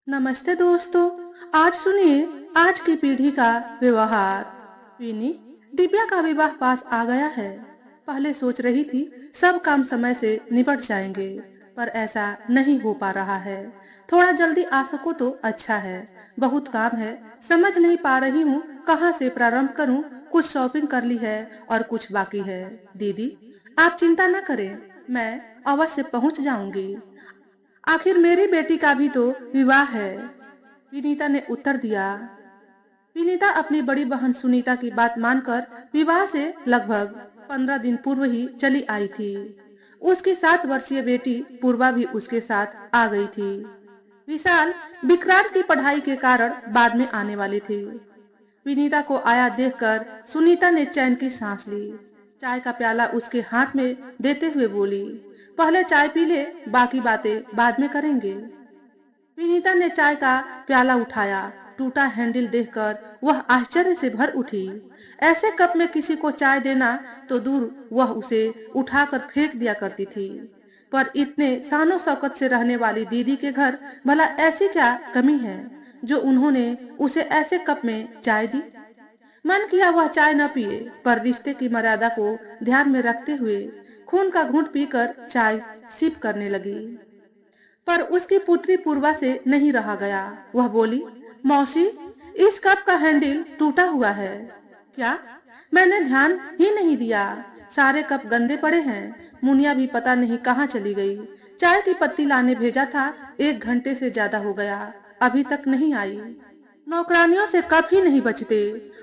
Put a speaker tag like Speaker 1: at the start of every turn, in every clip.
Speaker 1: नमस्ते दोस्तों। आज सुनिए आज की पीढ़ी का व्यवहार। विनी, दिव्या का विवाह पास आ गया है। पहले सोच रही थी सब काम समय से निपट जाएंगे, पर ऐसा नहीं हो पा रहा है। थोड़ा जल्दी आ सको तो अच्छा है। बहुत काम है, समझ नहीं पा रही हूँ कहाँ से प्रारंभ करूँ। कुछ शॉपिंग कर ली है और कुछ बाकी है। दीदी, आप चिंता न करें, मैं अवश्य पहुँच जाऊंगी। आखिर मेरी बेटी का भी तो विवाह है, विनीता ने उत्तर दिया। विनीता अपनी बड़ी बहन सुनीता की बात मानकर विवाह से लगभग 15 दिन पूर्व ही चली आई थी। उसकी 7 वर्षीय बेटी पूर्वा भी उसके साथ आ गई थी। विशाल विक्रांत की पढ़ाई के कारण बाद में आने वाले थे। विनीता को आया देखकर सुनीता ने चैन की सांस ली। चाय का प्याला उसके हाथ में देते हुए बोली, पहले चाय पी ले, बाकी बातें बाद में करेंगे। विनीता ने चाय का प्याला उठाया। टूटा हैंडल देखकर वह आश्चर्य से भर उठी। ऐसे कप में किसी को चाय देना तो दूर, वह उसे उठाकर फेंक दिया करती थी। पर इतने शानो शौकत से रहने वाली दीदी के घर भला ऐसी क्या कमी है जो उन्होंने उसे ऐसे कप में चाय दी। मन किया वह चाय न पिए, पर रिश्ते की मर्यादा को ध्यान में रखते हुए खून का घूंट पीकर चाय सिप करने लगी। पर उसकी पुत्री पूर्वा से नहीं रहा गया। वह बोली, मौसी, इस कप का हैंडल टूटा हुआ है। क्या? मैंने ध्यान ही नहीं दिया। सारे कप गंदे पड़े हैं। मुनिया भी पता नहीं कहाँ चली गई। चाय की पत्ती लाने भेजा था, 1 घंटे से ज्यादा हो गया, अभी तक नहीं आई। नौकरानियों से कप ही नहीं बचते।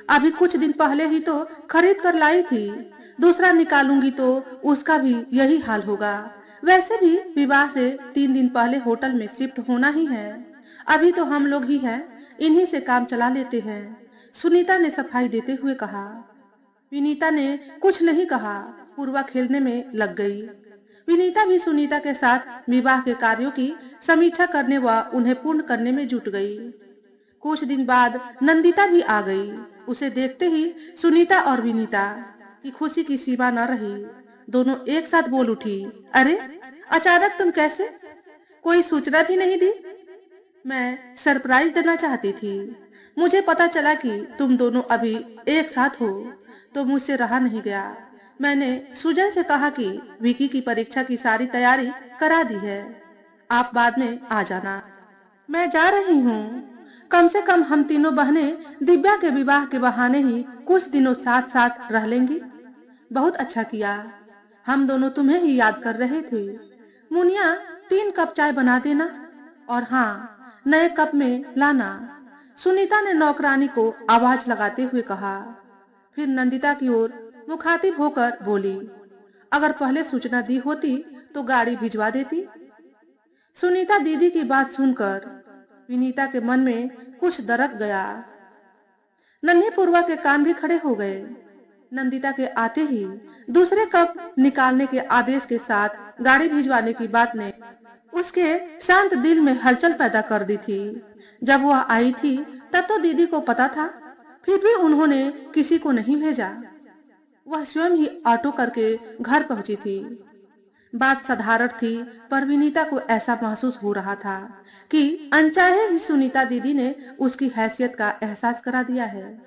Speaker 1: अभी कुछ दिन पहले ही तो खरीद कर लाई थी। दूसरा निकालूंगी तो उसका भी यही हाल होगा। वैसे भी विवाह से 3 दिन पहले होटल में शिफ्ट होना ही है। अभी तो हम लोग ही हैं, इन्हीं से काम चला लेते हैं, सुनीता ने सफाई देते हुए कहा। विनीता ने कुछ नहीं कहा। पूर्वा खेलने में लग गई। विनीता भी सुनीता के साथ विवाह के कार्यों की समीक्षा करने व उन्हें पूर्ण करने में जुट गई। कुछ दिन बाद नंदिता भी आ गई। उसे देखते ही सुनीता और विनीता की खुशी की सीमा न रही। दोनों एक साथ बोल उठी, अरे, अचानक तुम कैसे? कोई सूचना भी नहीं दी? मैं सरप्राइज देना चाहती थी। मुझे पता चला कि तुम दोनों अभी एक साथ हो, तो मुझसे रहा नहीं गया। मैंने सुजय से कहा कि विकी की परीक्षा की सारी तैयारी करा दी है। आप बाद में आ जाना। मैं जा रही हूँ। कम से कम हम तीनों बहनें दिव्या के विवाह के बहाने ही कुछ दिनों साथ साथ रह लेंगी। बहुत अच्छा किया। हम दोनों तुम्हें ही याद कर रहे थे। मुनिया, 3 कप चाय बना देना। और हाँ, नए कप में लाना, सुनीता ने नौकरानी को आवाज लगाते हुए कहा। फिर नंदिता की ओर मुखातिब होकर बोली, अगर पहले सूचना दी होती तो गाड़ी भिजवा देती। सुनीता दीदी की बात सुनकर विनीता के मन में कुछ दरक गया। नन्ही पूर्वा के कान भी खड़े हो गए। नंदिता के आते ही दूसरे कप निकालने के आदेश के साथ गाड़ी भिजवाने की बात ने उसके शांत दिल में हलचल पैदा कर दी थी। जब वह आई थी तब तो दीदी को पता था, फिर भी उन्होंने किसी को नहीं भेजा। वह स्वयं ही ऑटो करके घर पहुंची थी। बात साधारण थी, पर विनीता को ऐसा महसूस हो रहा था कि अनचाहे ही सुनीता दीदी ने उसकी हैसियत का एहसास करा दिया है।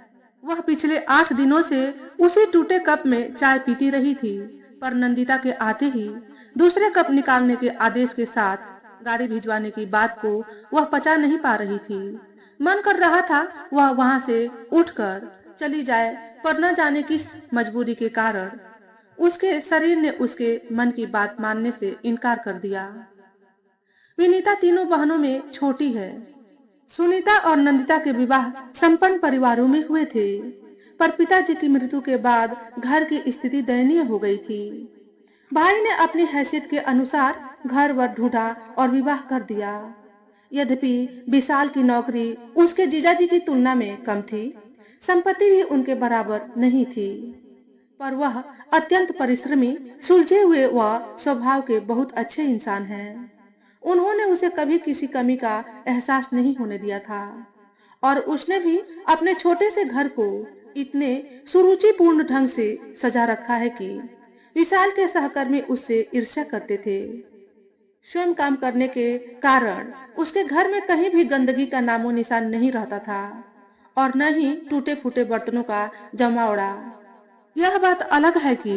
Speaker 1: वह पिछले 8 दिनों से उसी टूटे कप में चाय पीती रही थी, पर नंदिता के आते ही दूसरे कप निकालने के आदेश के साथ गाड़ी भिजवाने की बात को वह पचा नहीं पा रही थी। मन कर रहा था वह वहां से उठकर चली जाए, पर न जाने किस मजबूरी के कारण उसके शरीर ने उसके मन की बात मानने से इनकार कर दिया। विनीता तीनों बहनों में छोटी है। सुनीता और नंदिता के विवाह संपन्न परिवारों में हुए थे, पर पिताजी की मृत्यु के बाद घर की स्थिति दयनीय हो गई थी। भाई ने अपनी हैसियत के अनुसार घर वर ढूंढा और विवाह कर दिया। यद्यपि विशाल की नौकरी उसके जीजाजी की तुलना में कम थी, संपत्ति भी उनके बराबर नहीं थी, पर वह अत्यंत परिश्रमी, सुलझे हुए व स्वभाव के बहुत अच्छे इंसान हैं। उन्होंने उसे कभी किसी कमी का एहसास नहीं होने दिया था, और उसने भी अपने छोटे से घर को इतने सुरुचिपूर्ण ढंग से सजा रखा है कि विशाल के सहकर्मी उससे ईर्ष्या करते थे। स्वयं काम करने के कारण उसके घर में कहीं भी गंदगी का नामो निशान नहीं रहता था और न ही टूटे फूटे बर्तनों का जमावड़ा। यह बात अलग है कि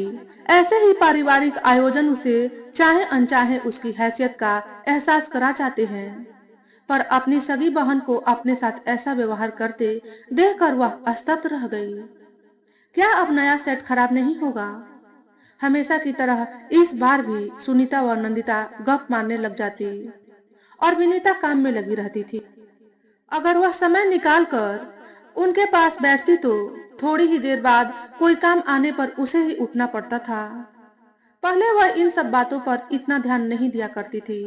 Speaker 1: ऐसे ही पारिवारिक आयोजन उसे चाहे अनचाहे उसकी हैसियत का एहसास करा जाते हैं। पर अपनी सगी बहन को अपने साथ ऐसा व्यवहार करते देखकर वह स्तब्ध रह गई। क्या अब नया सेट खराब नहीं होगा? हमेशा की तरह इस बार भी सुनीता व नंदिता गप मारने लग जाती और विनीता काम में लगी रहती थी। अगर वह समय निकाल कर उनके पास बैठती तो थोड़ी ही देर बाद कोई काम आने पर उसे ही उठना पड़ता था। पहले वह इन सब बातों पर इतना ध्यान नहीं दिया करती थी,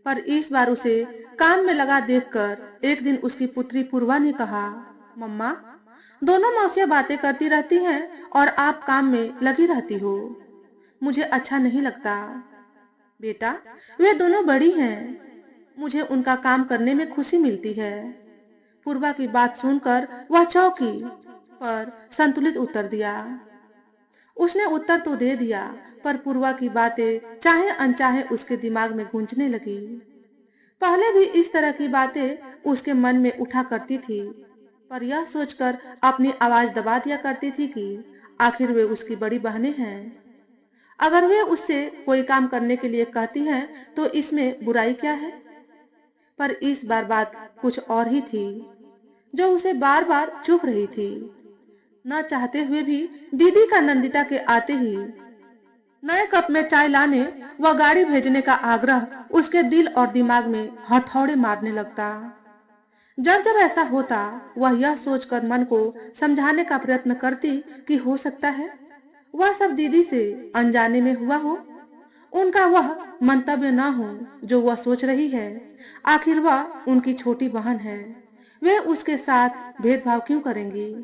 Speaker 1: पर इस बार उसे काम में लगा देखकर एक दिन उसकी पुत्री पूर्वा ने कहा, मम्मा, दोनों मौसियां बातें करती रहती हैं और आप काम में लगी रहती हो। मुझे अच्छा नहीं लगता। बेटा, वे दोनों बड़ी हैं। मुझे उनका काम करने में खुशी मिलती है। पूर्वा की बात सुनकर वह चौंकी, पर संतुलित उत्तर दिया। उसने उत्तर तो दे दिया, पर पूर्वा की बातें चाहे अनचाहे उसके दिमाग में गूंजने लगी। पहले भी इस तरह की बातें उसके मन में उठा करती थी, पर यह सोचकर अपनी आवाज दबा दिया करती थी कि आखिर वे उसकी बड़ी बहनें हैं। अगर वे उससे कोई काम करने के लिए कहती हैं, तो इसमें बुराई क्या है? पर इस बार बात कुछ और ही थी, जो उसे बार बार चुभ रही थी। न चाहते हुए भी दीदी का नंदिता के आते ही नए कप में चाय लाने व गाड़ी भेजने का आग्रह उसके दिल और दिमाग में हथौड़े मारने लगता। जब जब ऐसा होता, वह यह सोचकर मन को समझाने का प्रयत्न करती कि हो सकता है वह सब दीदी से अनजाने में हुआ हो। उनका वह मंतव्य न हो जो वह सोच रही है। आखिर वह उनकी छोटी बहन है, वे उसके साथ भेदभाव क्यों करेंगी?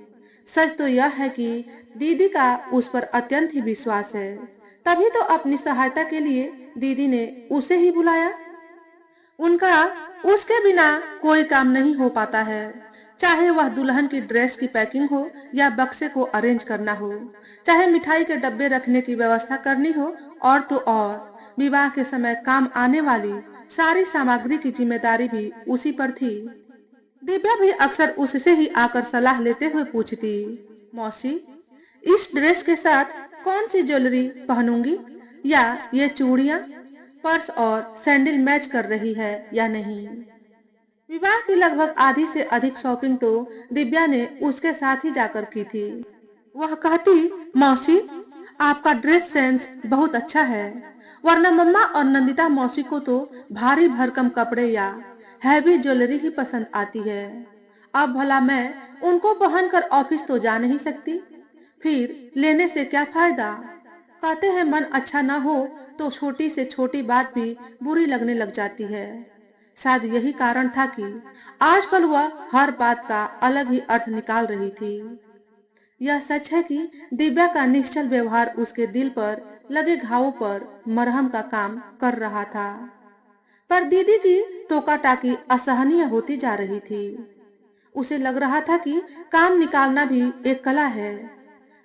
Speaker 1: सच तो यह है कि दीदी का उस पर अत्यंत ही विश्वास है, तभी तो अपनी सहायता के लिए दीदी ने उसे ही बुलाया। उनका उसके बिना कोई काम नहीं हो पाता है, चाहे वह दुल्हन की ड्रेस की पैकिंग हो या बक्से को अरेंज करना हो, चाहे मिठाई के डब्बे रखने की व्यवस्था करनी हो, और तो और विवाह के समय काम आने वाली सारी सामग्री की जिम्मेदारी भी उसी पर थी। दिव्या भी अक्सर उससे ही आकर सलाह लेते हुए पूछती, मौसी, इस ड्रेस के साथ कौन सी ज्वेलरी पहनूंगी, या ये चूड़ियां, पर्स और सैंडल मैच कर रही है या नहीं। विवाह की लगभग आधी से अधिक शॉपिंग तो दिव्या ने उसके साथ ही जाकर की थी। वह कहती, मौसी, आपका ड्रेस सेंस बहुत अच्छा है, वरना मम्मा और नंदिता मौसी को तो भारी भरकम कपड़े या हैवी ज्वेलरी ही पसंद आती है। अब भला मैं उनको पहनकर ऑफिस तो जा नहीं सकती, फिर लेने से क्या फायदा? कहते हैं मन अच्छा ना हो तो छोटी से छोटी बात भी बुरी लगने लग जाती है। शायद यही कारण था कि आजकल वह हर बात का अलग ही अर्थ निकाल रही थी। यह सच है कि दिव्या का निश्चल व्यवहार उसके दिल पर लगे घावों पर मरहम का काम कर रहा था, पर दीदी की टोका टाकी असहनीय होती जा रही थी। उसे लग रहा था कि काम निकालना भी एक कला है।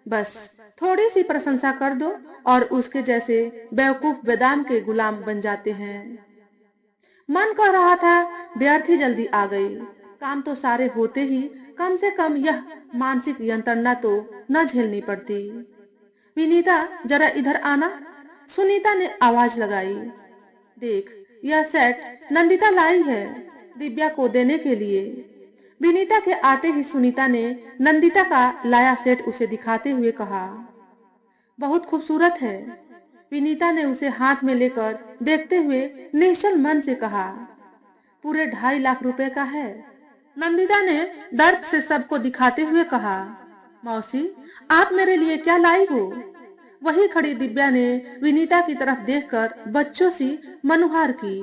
Speaker 1: बस थोड़ी सी प्रशंसा कर दो और उसके जैसे बेवकूफ बादाम के गुलाम बन जाते हैं। मन कह रहा था व्यर्थ जल्दी आ गई, काम तो सारे होते ही कम से कम यह मानसिक यंत्रणा तो न झेलनी पड़ती। विनीता, जरा इधर आना, सुनीता ने आवाज लगाई। देख, यह सेट नंदिता लाई है दिव्या को देने के लिए। विनीता के आते ही सुनीता ने नंदिता का लाया सेट उसे दिखाते हुए कहा, बहुत खूबसूरत है। विनीता ने उसे हाथ में लेकर देखते हुए निश्चल मन से कहा, पूरे 2.5 लाख रुपए का है। नंदिता ने दर्प से सबको दिखाते हुए कहा, मौसी, आप मेरे लिए क्या लाई हो? वही खड़ी दिव्या ने विनीता की तरफ देखकर बच्चों सी मनुहार की।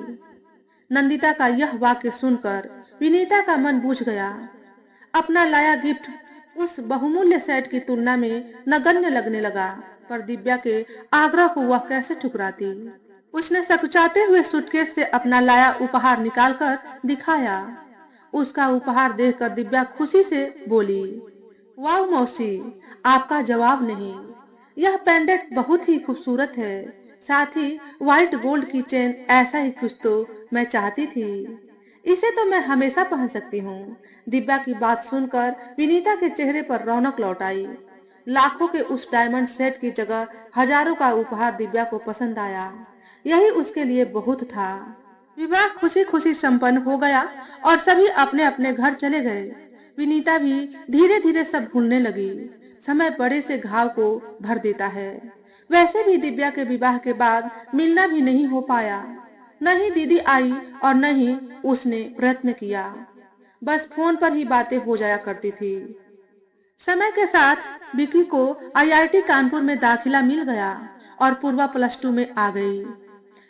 Speaker 1: नंदिता का यह वाक्य सुनकर विनीता का मन बुझ गया। अपना लाया गिफ्ट उस बहुमूल्य सेट की तुलना में नगण्य लगने लगा, पर दिव्या के आग्रह को वह कैसे ठुकराती। उसने सकुचाते हुए सूटकेस से अपना लाया उपहार निकालकर दिखाया। उसका उपहार देखकर दिव्या खुशी से बोली, वाह मौसी, आपका जवाब नहीं। यह पेंडेंट बहुत ही खूबसूरत है, साथ ही व्हाइट गोल्ड की चेन, ऐसा ही कुछ तो मैं चाहती थी। इसे तो मैं हमेशा पहन सकती हूँ। दिव्या की बात सुनकर विनीता के चेहरे पर रौनक लौट आई। लाखों के उस डायमंड सेट की जगह हजारों का उपहार दिव्या को पसंद आया। यही उसके लिए बहुत था। विवाह खुशी खुशी संपन्न हो गया और सभी अपने अपने घर चले गए। विनीता भी धीरे धीरे सब भूलने लगी। समय बड़े से घाव को भर देता है। वैसे भी दिव्या के विवाह के बाद मिलना भी नहीं हो पाया। न ही दीदी आई और न ही उसने प्रयत्न किया। बस फोन पर ही बातें हो जाया करती थी। समय के साथ विकी को आईआईटी कानपुर में दाखिला मिल गया और पूर्वा प्लस 2 में आ गई।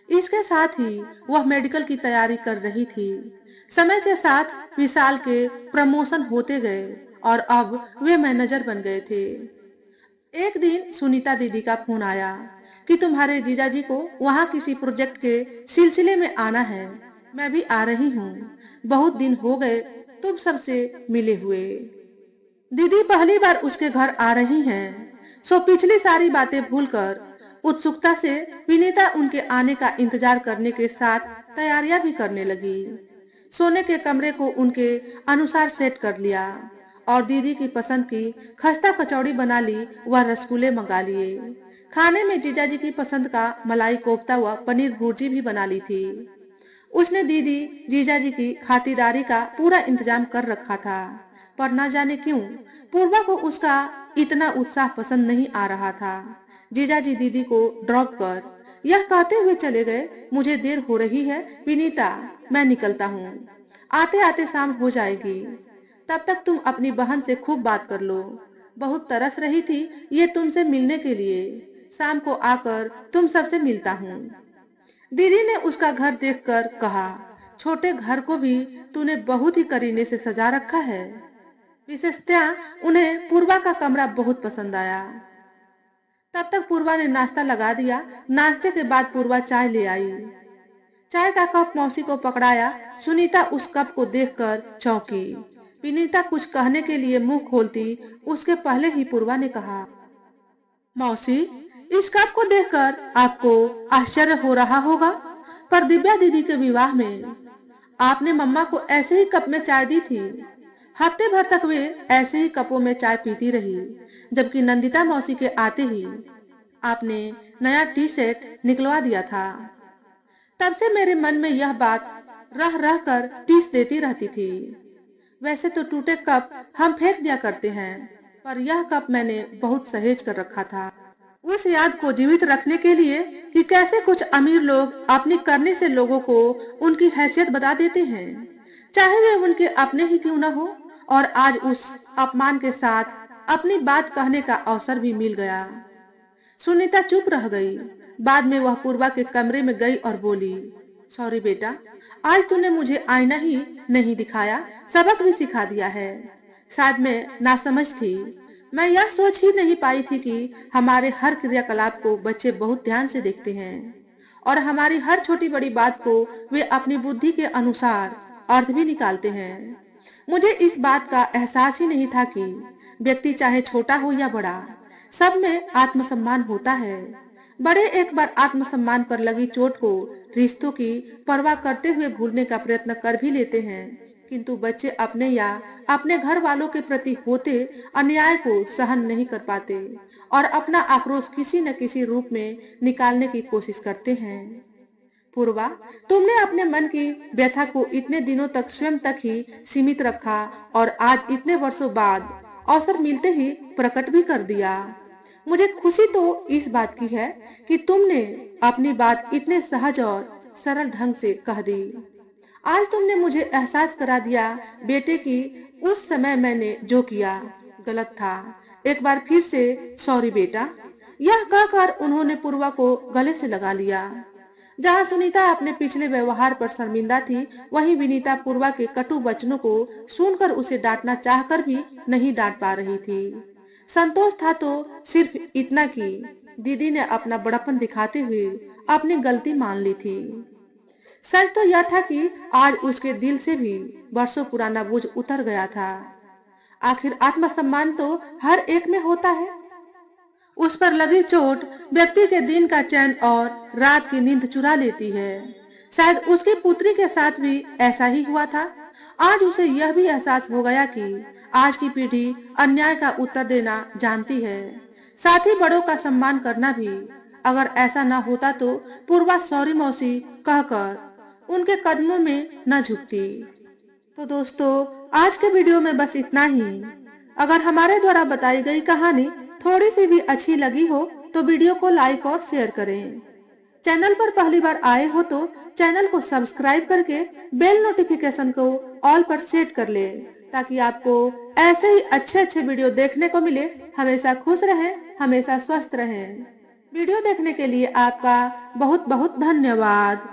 Speaker 1: इसके साथ ही वह मेडिकल की तैयारी कर रही थी। समय के साथ विशाल के प्रमोशन होते गए और अब वे मैनेजर बन गए थे। एक दिन सुनीता दीदी का फोन आया कि तुम्हारे जीजाजी को वहाँ किसी प्रोजेक्ट के सिलसिले में आना है। मैं भी आ रही हूँ। बहुत दिन हो गए तुम सबसे मिले हुए। दीदी पहली बार उसके घर आ रही हैं, सो पिछली सारी बातें भूलकर उत्सुकता से विनीता उनके आने का इंतजार करने के साथ तैयारियां भी करने लगी। सोने के कमरे को उनके अनुसार सेट कर लिया और दीदी की पसंद की खस्ता कचौड़ी बना ली व रसगुल्ले मंगा लिए। खाने में जीजाजी की पसंद का मलाई कोफ्ता व पनीर भुर्जी भी बना ली थी। उसने दीदी जीजाजी की खातिरदारी का पूरा इंतजाम कर रखा था। पर न जाने क्यों पूर्वा को उसका इतना उत्साह पसंद नहीं आ रहा था। जीजाजी दीदी को ड्रॉप कर यह कहते हुए चले गए, मुझे देर हो रही है विनीता, मैं निकलता हूँ। आते आते शाम हो जाएगी। तब तक तुम अपनी बहन से खूब बात कर लो। बहुत तरस रही थी ये तुमसे मिलने के लिए। शाम को आकर तुम सबसे मिलता हूँ। दीदी ने उसका घर देखकर कहा, छोटे घर को भी तूने बहुत ही करीने से सजा रखा है। विशेषतः उन्हें पूर्वा का कमरा बहुत पसंद आया। तब तक पूर्वा ने नाश्ता लगा दिया। नाश्ते के बाद पूर्वा चाय ले आई। चाय का कप मौसी को पकड़ाया। सुनीता उस कप को देखकर चौंकी। विनीता कुछ कहने के लिए मुंह खोलती उसके पहले ही पूर्वा ने कहा, मौसी, इस कप को देखकर आपको आश्चर्य हो रहा होगा, पर दिव्या दीदी के विवाह में आपने मम्मा को ऐसे ही कप में चाय दी थी। हफ्ते भर तक वे ऐसे ही कपों में चाय पीती रही, जबकि नंदिता मौसी के आते ही आपने नया टी सेट निकलवा दिया था। तब से मेरे मन में यह बात रह रह कर टीस देती रहती थी। वैसे तो टूटे कप हम फेंक दिया करते हैं, पर यह कप मैंने बहुत सहेज कर रखा था। उस याद को जीवित रखने के लिए कि कैसे कुछ अमीर लोग अपनी करने से लोगों को उनकी हैसियत बता देते हैं, चाहे वे उनके अपने ही क्यों न हो। और आज उस अपमान के साथ अपनी बात कहने का अवसर भी मिल गया। सुनीता चुप रह गई। बाद में वह पूर्वा के कमरे में गई और बोली, सॉरी बेटा, आज तूने मुझे आईना ही नहीं दिखाया, सबक भी सिखा दिया है। शायद मैं नासमझ थी। मैं यह सोच ही नहीं पाई थी कि हमारे हर क्रियाकलाप को बच्चे बहुत ध्यान से देखते हैं और हमारी हर छोटी बड़ी बात को वे अपनी बुद्धि के अनुसार अर्थ भी निकालते हैं। मुझे इस बात का एहसास ही नहीं था कि व्यक्ति चाहे छोटा हो या बड़ा, सब में आत्मसम्मान होता है। बड़े एक बार आत्मसम्मान पर लगी चोट को रिश्तों की परवाह करते हुए भूलने का प्रयत्न कर भी लेते हैं, किंतु बच्चे अपने या अपने घर वालों के प्रति होते अन्याय को सहन नहीं कर पाते और अपना आक्रोश किसी न किसी रूप में निकालने की कोशिश करते हैं। पूर्वा, तुमने अपने मन की व्यथा को इतने दिनों तक स्वयं तक ही सीमित रखा और आज इतने वर्षों बाद अवसर मिलते ही प्रकट भी कर दिया। मुझे खुशी तो इस बात की है कि तुमने अपनी बात इतने सहज और सरल ढंग से कह दी। आज तुमने मुझे एहसास करा दिया बेटे कि उस समय मैंने जो किया गलत था। एक बार फिर से सॉरी बेटा। यह कहकर उन्होंने पूर्वा को गले से लगा लिया। जहां सुनीता अपने पिछले व्यवहार पर शर्मिंदा थी, वहीं विनीता पूर्वा के कटु वचनों को सुनकर उसे डांटना चाहकर भी नहीं डांट पा रही थी। संतोष था तो सिर्फ इतना कि दीदी ने अपना बड़प्पन दिखाते हुए अपनी गलती मान ली थी। सच तो यह था कि आज उसके दिल से भी वर्षों पुराना बोझ उतर गया था। आखिर आत्मसम्मान तो हर एक में होता है। उस पर लगी चोट व्यक्ति के दिन का चैन और रात की नींद चुरा लेती है। शायद उसकी पुत्री के साथ भी ऐसा ही हुआ था। आज उसे यह भी एहसास हो गया कि आज की पीढ़ी अन्याय का उत्तर देना जानती है, साथ ही बड़ों का सम्मान करना भी। अगर ऐसा न होता तो पूर्वा सॉरी मौसी कहकर उनके कदमों में न झुकती। तो दोस्तों, आज के वीडियो में बस इतना ही। अगर हमारे द्वारा बताई गई कहानी थोड़ी सी भी अच्छी लगी हो तो वीडियो को लाइक और शेयर करें। चैनल पर पहली बार आए हो तो चैनल को सब्सक्राइब करके बेल नोटिफिकेशन को ऑल पर सेट कर ले, ताकि आपको ऐसे ही अच्छे अच्छे वीडियो देखने को मिले। हमेशा खुश रहें, हमेशा स्वस्थ रहें। वीडियो देखने के लिए आपका बहुत बहुत धन्यवाद।